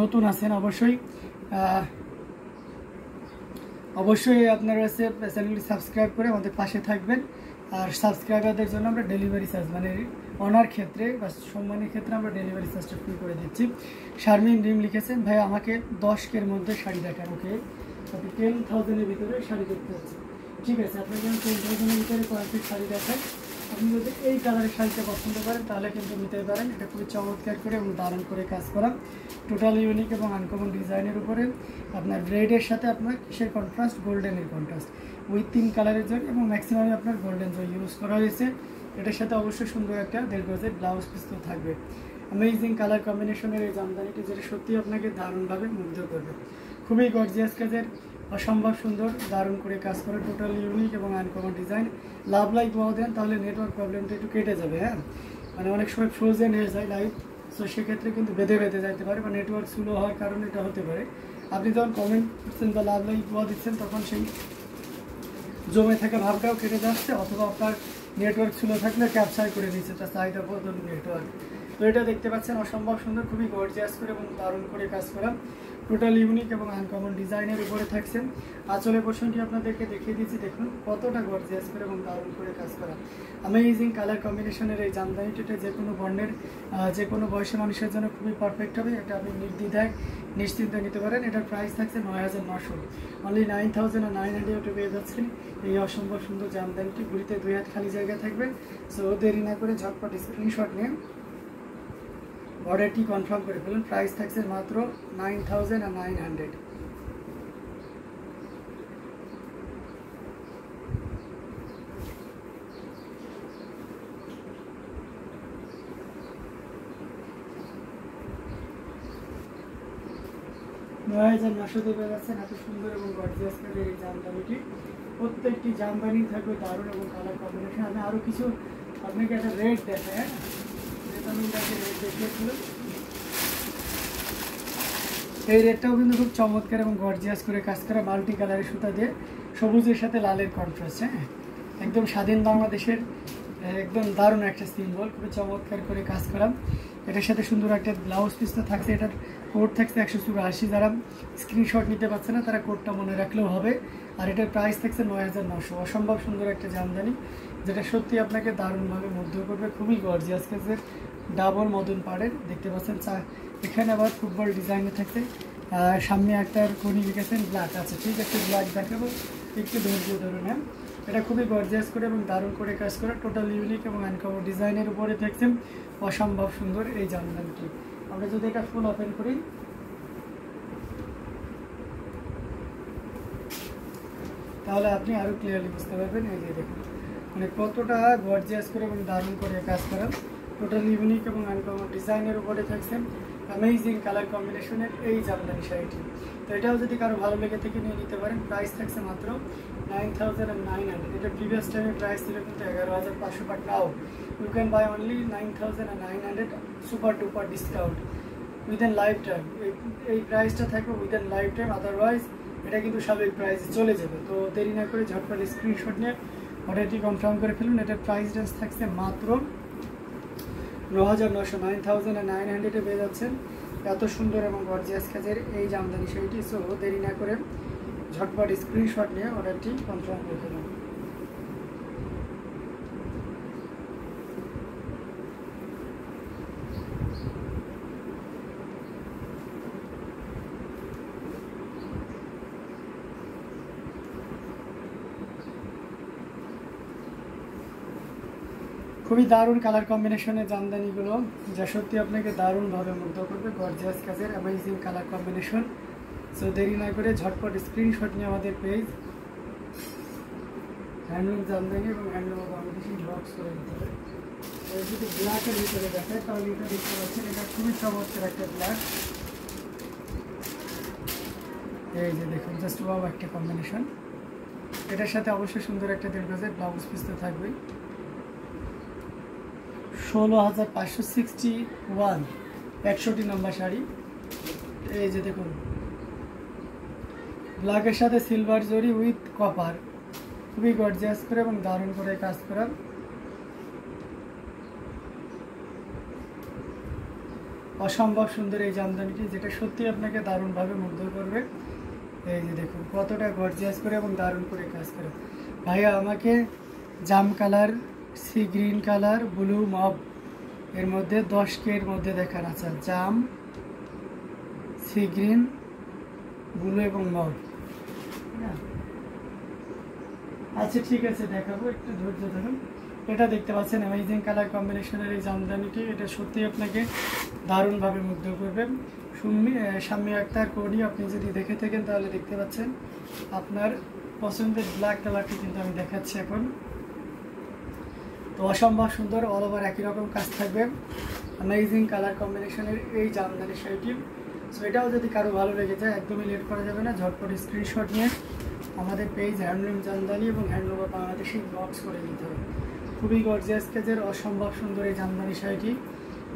নতুন আছেন অবশ্যই অবশ্যই আপনারা চ্যানেলটি সাবস্ক্রাইব করে আমাদের পাশে থাকবেন। আর সাবস্ক্রাইবারদের জন্য আমরা ডেলিভারি চার্জ মানে অনার ক্ষেত্রে বা সম্মানের ক্ষেত্রে আমরা ডেলিভারি চার্জটা ফ্রি করে দিচ্ছি। শারমিন ডিম লিখেছেন, ভাই আমাকে 10K-র মধ্যে শাড়ি দেখান। ওকে, আপনি 10,000-এর ভিতরে শাড়ি দেখতে পাচ্ছেন। ঠিক আছে, আপনার যেন 10,000-এর ভিতরে কোয়ালিটির শাড়ি দেখায়। আপনি যদি এই কালারের শাড়িটা পছন্দ করেন তাহলে কিন্তু নিতে পারেন। এটা খুবই চমৎকার করে এবং দারুণ করে কাজ করা, টোটাল ইউনিক এবং আনকমন ডিজাইনের উপরে আপনার রেডের সাথে আপনার কিসের কন্ট্রাস্ট, গোল্ডেনের কন্ট্রাস্ট উইথ 3 কালারের জন্য এবং ম্যাক্সিমামই আপনার গোল্ডেন জয় ইউজ করা হয়েছে। এটার সাথে অবশ্যই সুন্দর একটা 1.5 গজের ব্লাউজ পিস তো থাকবে। অ্যামেজিং কালার কম্বিনেশনের এই জামদানিটি যেটা সত্যি আপনাকে দারুণভাবে মুগ্ধ করবে। খুবই গর্জিয়াস কাজের, অসম্ভব সুন্দর, দারুণ করে কাজ করে, টোটাল ইউনিক এবং uncommon design. Love like wow then তাহলে নেটওয়ার্ক প্রবলেমটা একটু কেটে যাবে। হ্যাঁ, মানে অনেক সময় ফ্রোজেন হয়ে যায় লাইভ, সো সেক্ষেত্রে কিন্তু বেঁধে যাইতে পারে বা নেটওয়ার্ক স্লো হওয়ার কারণে এটা হতে পারে। আপনি যখন কমেন্ট করছেন বা লাভ লাইক ওয়াও দিচ্ছেন তখন সেই জমে থাকা ভাবটাও কেটে যাচ্ছে, অথবা আপনার নেটওয়ার্ক স্লো থাকলে ক্যাপচার করে দিচ্ছে তার চাহিদা বদল নেটওয়ার্ক। তো এটা দেখতে পাচ্ছেন অসম্ভব সুন্দর, খুবই গর্জিয়াস করে এবং দারুণ করে কাজ করা, টোটাল ইউনিক এবং আনকমন ডিজাইনের উপরে থাকছেন। আঁচলের পোর্শনটি আপনাদেরকে দেখিয়ে দিচ্ছি, দেখুন কতটা গর্জিয়াস করে এবং দারুণ করে কাজ করা। অ্যামেজিং কালার কম্বিনেশনের এই জামদানিটা যে কোনো বর্ণের যে কোনো বয়সী মানুষের জন্য খুবই পারফেক্ট হবে। এটা আপনি নির্দ্বিধায় নিশ্চিন্তে নিতে পারেন। এটার প্রাইস থাকছে 9,900, অনলি 9,900 পেয়ে যাচ্ছেন এই অসম্ভব সুন্দর জামদানিটি। ঘুরিতে 2 হাত খালি জায়গা থাকবে। সো দেরি না করে ঝটপট স্ক্রিনশট নিয়ে অর্ডারটি কনফার্ম করে ফেলুন। প্রাইস থাকছে মাত্র 9,900। পেয়ে যাচ্ছেন এত সুন্দর এবং গর্জিয়াস কালারের এই জামদানিটি। প্রত্যেকটি জামদানি থাকবে দারুণ এবং কালার কম্বিনেশন। আমি আরও কিছু আপনাকে একটা রেড দেখাই। হ্যাঁ, আমি রেড দেখিয়েছিলাম, এই রেডটাও কিন্তু খুব চমৎকার এবং গর্জিয়াস করে কাজ করা, মাল্টি কালারের সুতা দিয়ে সবুজের সাথে লালের কন্ট্রাস্ট। হ্যাঁ, একদম স্বাধীন বাংলাদেশের একদম দারুণ একটা সিম্বল, খুবই চমৎকার করে কাজ করা। এটার সাথে সুন্দর একটা ব্লাউজ পিসটা থাকছে। এটার কোড থাকছে 184। যারা স্ক্রিনশট নিতে পারছে না তারা কোডটা মনে রাখলেও হবে। আর এটার প্রাইস থাকছে 9,900। অসম্ভব সুন্দর একটা জামদানি যেটা সত্যি আপনাকে দারুণভাবে মুগ্ধ করবে। খুবই গর্জিয়াস কাজের, ডাবল মদন পাড়ের দেখতে পাচ্ছেন। এখানে আবার ফুটবল ডিজাইনে থাকছে। সামনে একটা কোনি লিখেছেন ব্ল্যাক আছে। ঠিক আছে, ব্ল্যাক দেখাবো, একটু ধৈর্য ধরুন। হ্যাঁ, এটা খুবই গর্জিয়াস করে এবং দারুণ করে কাজ করা, টোটাল ইউনিক এবং আনকমন ডিজাইনের উপরে থাকছেন অসম্ভব সুন্দর এই জামদানিটি। আমরা যদি এটা ফুল ওপেন করি তাহলে আপনি আরও ক্লিয়ারলি বুঝতে পারবেন। এই যে দেখুন মানে কতটা গর্জিয়াস করে এবং দারুণ করে কাজ করা, টোটাল ইউনিক এবং আনকমন ডিজাইনের উপরে থাকছেন অ্যামেজিং কালার কম্বিনেশনের এই জামদানি শাড়িটি। তো এটাও যদি কারো ভালো লেগে থেকে নিয়ে নিতে পারেন। প্রাইস থাকছে মাত্র 9,900। এটা প্রিভিয়াস টাইমের প্রাইস ছিল কিন্তু 11,500, but now you can buy only 9,900 super duper discount within life time. এই প্রাইসটা থাকবে উইদিন লাইফ টাইম, আদারওয়াইজ এটা কিন্তু স্বাভাবিক প্রাইসে চলে যাবে। তো দেরি না করে ঝটপট স্ক্রিনশট নিয়ে অর্ডারটি কনফার্ম করে ফেলুন। এটার প্রাইস রেঞ্জ থাকছে মাত্র 9,900, 9,900 পেয়ে যাচ্ছেন এত সুন্দর এবং গর্জিয়াস কাজের এই জামদানি শাড়িটি। সো দেরি না করে ঝটপট স্ক্রিনশট নিয়ে অর্ডারটি কনফার্ম করে ফেলুন। খুবই দারুণ কালার কম্বিনেশনের জামদানিগুলো, যা সত্যি আপনাকে দারুণভাবে মুগ্ধ করবে। গর্জিয়াস কাজের অ্যামেজিং কালার কম্বিনেশন। সো দেরি না করে ঝটপট স্ক্রিনশট নিয়ে আমাদের পেজ হ্যান্ডলুম জামদানি এবং হ্যান্ডলুম বাংলাদেশি বক্স করে দিতে হবে। যদি ব্ল্যাকের ভিতরে দেখায় তাহলে এটা দেখতে পাচ্ছেন, এটা খুবই চমৎকার একটা ব্ল্যাক। এই যে দেখুন, জাস্ট ওয়াও একটা কম্বিনেশন। এটার সাথে অবশ্যই সুন্দর একটা 1.5 গজের ব্লাউজ পিস তো থাকবে। 16,561 61 নম্বর শাড়ি। এই যে দেখুন, ব্ল্যাকের সাথে সিলভার জরি উইথ কপার, খুবই গর্জিয়াস করে এবং দারুণ করে কাজ করা। অসম্ভব সুন্দর এই জামদানিটি, যেটা সত্যি আপনাকে দারুণভাবে মুগ্ধ করবে। এই যে দেখুন কতটা গর্জিয়াস করে এবং দারুণ করে কাজ করে। ভাইয়া আমাকে জাম colour, sea green colour, blue mauve এর মধ্যে 10K এর মধ্যে দেখান। আচ্ছা, জাম, সি গ্রিন, ব্লু এবং মব। আচ্ছা ঠিক আছে, দেখাবো, একটু ধৈর্য ধরুন। এটা দেখতে পাচ্ছেন অ্যামেজিং কালার কম্বিনেশনের এই জামদানিটি, এটা সত্যি আপনাকে দারুণভাবে মুগ্ধ করবে। শাম্মী আক্তার কোডি আপনি যদি দেখে থাকেন তাহলে দেখতে পাচ্ছেন আপনার পছন্দের ব্ল্যাক কালারটি কিন্তু আমি দেখাচ্ছি এখন। তো অসম্ভব সুন্দর, অল ওভার একই রকম কাজ থাকবে অ্যামেজিং কালার কম্বিনেশনের এই জামদানি শাড়িটি। সো এটাও যদি কারো ভালো লেগে যায় একদমই লেট করা যাবে না, ঝটপট স্ক্রিনশট নিয়ে আমাদের পেজ হ্যান্ডলুম জামদানি এবং হ্যান্ডলুম অফ বাংলাদেশে ইনবক্স করে দিতে হবে। খুবই গর্জিয়াস কাজের অসম্ভব সুন্দর এই জামদানি শাড়িটি,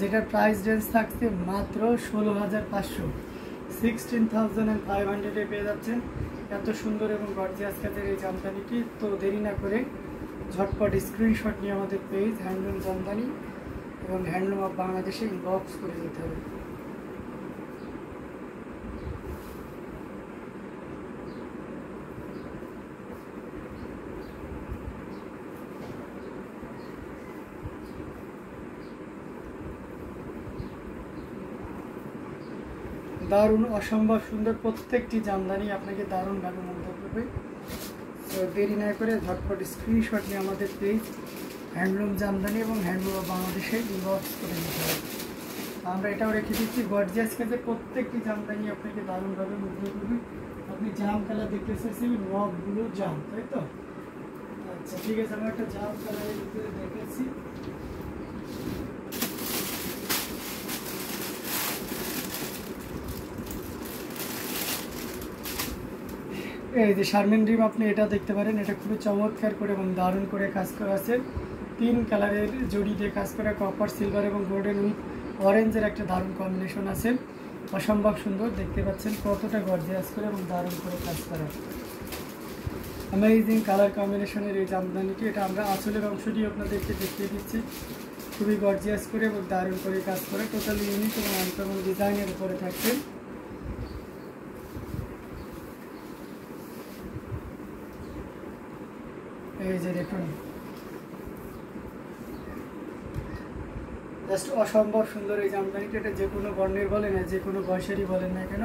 যেটার প্রাইস রেঞ্জ থাকছে মাত্র 16,500, 16,500 পেয়ে যাচ্ছেন এত সুন্দর এবং গর্জিয়াস কাজের এই জামদানিটি। তো দেরি না করে ঝটপট স্ক্রিনশট নিয়ে আমাদের পেজ হ্যান্ডলুম জামদানি এবং হ্যান্ডলুম অফ বাংলাদেশে ইনবক্স করে দিতে হবে। দারুণ অসম্ভব সুন্দর প্রত্যেকটি জামদানি আপনাকে দারুণভাবে মুগ্ধ করবে। তো দেরি না করে ঝটপট স্ক্রিনশট নিয়ে আমাদের পেজ হ্যান্ডলুম জামদানি এবং হ্যান্ডলুম অফ বাংলাদেশে ইনবক্স করে দিতে হবে। আমরা এটাও রেখে দিচ্ছি গর্জিয়াস কাজে প্রত্যেকটি জামদানি আপনাকে দারুণভাবে মুগ্ধ করবে। আপনি জাম কালার দেখতে চাইছেন, মব ব্লু জাম, তাই তো? আচ্ছা ঠিক আছে, আমরা একটা জাম কালারের ভিতরে দেখেছি। এই যে শারমিন ড্রিম আপনি এটা দেখতে পারেন, এটা খুবই চমৎকার করে এবং দারুণ করে কাজ করা আছে। 3 কালারের জড়ি দিয়ে কাজ করা, কপার, সিলভার এবং গোল্ডেন উইথ অরেঞ্জের একটা দারুণ কম্বিনেশন আছে। অসম্ভব সুন্দর, দেখতে পাচ্ছেন কতটা গর্জিয়াস করে এবং দারুণ করে কাজ করা অ্যামেজিং কালার কম্বিনেশনের এই জামদানিটি। এটা আমরা আঁচলের অংশটি আপনাদেরকে দেখিয়ে দিচ্ছি, খুবই গর্জিয়াস করে এবং দারুণ করে কাজ করে, টোটালি ইউনিক এবং আনকমন ডিজাইনের উপরে থাকছে। এই যে দেখুন জাস্ট অসম্ভব সুন্দর এই জামদানিটা। এটা যে কোনো বর্ণের বলেন না, যে কোনো বয়সেরই বলেন না কেন,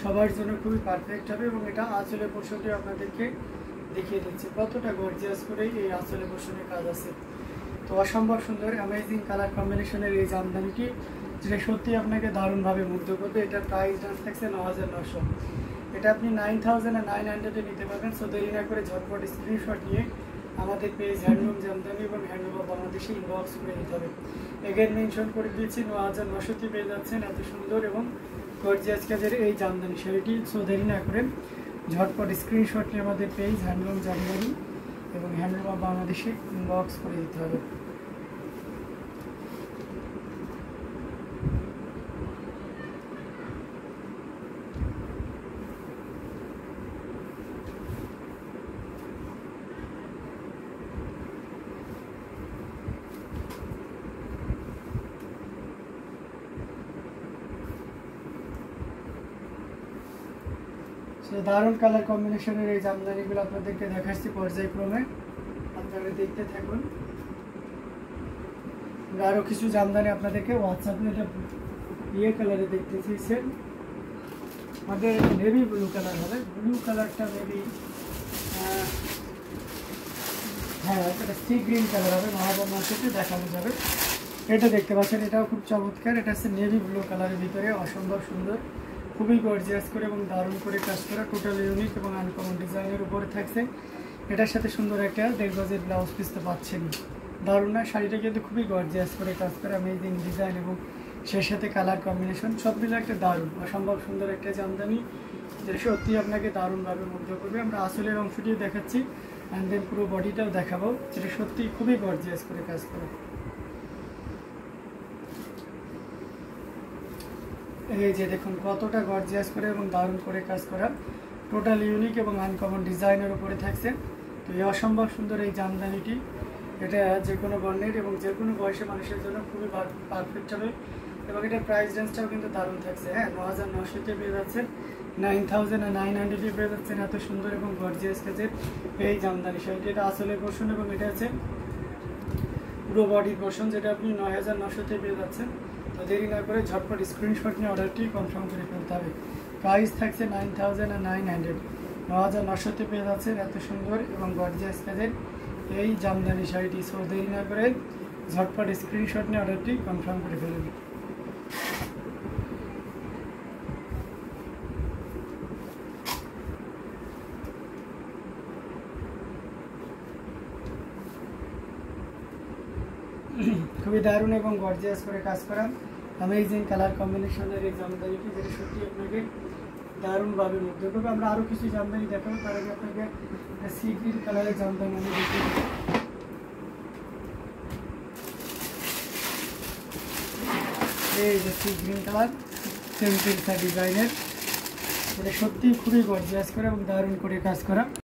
সবার জন্য খুবই পারফেক্ট হবে। এবং এটা আঁচলের পোর্শনটি আপনাদেরকে দেখিয়ে দিচ্ছি কতটা গর্জিয়াস করে এই আঁচলের পোর্শনের কাজ আছে। তো অসম্ভব সুন্দর অ্যামেজিং কালার কম্বিনেশনের এই জামদানিটি, যেটা সত্যি আপনাকে দারুণভাবে মুগ্ধ করবে। এটার প্রাইস রেঞ্জ থাকছে 9,900, এটা আপনি 9,900 নিতে পারবেন। সো দেরি না করে ঝটপট স্ক্রিনশট নিয়ে আমাদের পেজ হ্যান্ডলুম জামদানি এবং হ্যান্ডলুম অফ বাংলাদেশে ইনবক্স করে দিতে হবে। এগেন মেনশন করে দিয়েছি 9,900 পেয়ে যাচ্ছেন এত সুন্দর এবং গর্জিয়াস কাজের এই জামদানি শাড়িটি। সো দেরি না করে ঝটপট স্ক্রিনশট নিয়ে আমাদের পেজ হ্যান্ডলুম জামদানি এবং হ্যান্ডলুম অফ বাংলাদেশে ইনবক্স করে দিতে হবে। দারুণ কালার কম্বিনেশনের এই জামদানিগুলো আপনাদেরকে দেখাচ্ছি পর্যায়ক্রমে, আপনারা দেখতে থাকুন। আরও কিছু জামদানি আপনাদেরকে হোয়াটসঅ্যাপে এটা ইয়ে কালারে দেখতে চেয়েছেন, আমাদের নেভি ব্লু কালার হবে। ব্লু কালারটা মেবি হ্যাঁ এটা সি গ্রিন কালার হবে, নভেম্বর মাসে দেখানো যাবে। এটা দেখতে পাচ্ছেন, এটাও খুব চমৎকার। এটা হচ্ছে নেভি ব্লু কালারের ভিতরে অসম্ভব সুন্দর, খুবই গর্জিয়াস করে এবং দারুণ করে কাজ করা, টোটাল ইউনিক এবং আনকমন ডিজাইনের উপরে থাকছে। এটার সাথে সুন্দর একটা 1.5 গজের ব্লাউজ পিস তো পাচ্ছেন। দারুণ না, শাড়িটা কিন্তু খুবই গর্জিয়াস করে কাজ করা, অ্যামেজিং ডিজাইন এবং সেই সাথে কালার কম্বিনেশন সব মিলে একটা দারুণ অসম্ভব সুন্দর একটা জামদানি, যেটা সত্যি আপনাকে দারুণভাবে মুগ্ধ করবে। আমরা আসলের অংশটিও দেখাচ্ছি অ্যান্ড দেন পুরো বডিটাও দেখাবো, যেটা সত্যি খুবই গর্জিয়াস করে কাজ করা। এই যে দেখুন কতটা গর্জিয়াস করে এবং দারুণ করে কাজ করা, টোটাল ইউনিক এবং আনকমন ডিজাইনের উপরে থাকছে। তো এই অসম্ভব সুন্দর এই জামদানিটি, এটা যে কোনো বর্ণের এবং যে কোনো বয়সের মানুষের জন্য খুবই পারফেক্ট হবে। এবং এটার প্রাইস রেঞ্জটাও কিন্তু দারুণ থাকছে। হ্যাঁ, 9900-তে পেয়ে যাচ্ছেন, 9900 পেয়ে যাচ্ছেন এত সুন্দর এবং গর্জিয়াস কাজের এই জামদানি শাড়িটি। এটা আসলের পোর্শন এবং এটা হচ্ছে পুরো বডির পোর্শন, যেটা আপনি 9900-তে পেয়ে যাচ্ছেন। তো দেরি না করে ঝটপট স্ক্রিনশট নিয়ে অর্ডারটি কনফার্ম করে ফেলতে হবে। প্রাইস থাকছে 9900, 9900-তে পেয়ে যাচ্ছেন এত সুন্দর এবং গর্জিয়াস কাজের এই জামদানি শাড়িটি। সো দেরি না করে ঝটপট স্ক্রিনশট নিয়ে অর্ডারটি কনফার্ম করে ফেলুন। খুবই দারুণ এবং গর্জিয়াস করে কাজ করা অ্যামেজিং কালার কম্বিনেশনের এই জামদানিটি, যেটা সত্যি আপনাকে দারুণভাবে মুগ্ধ করবে। আমরা আরও কিছু জামদানি দেখাবো, তার আগে আপনাকে সি গ্রিন কালারের জামদানি আমি দেখিয়ে দেবো। এই যে সি গ্রিন কালার সিম্পল ডিজাইনের, এটা সত্যি খুবই গর্জিয়াস করে এবং দারুণ করে কাজ করা।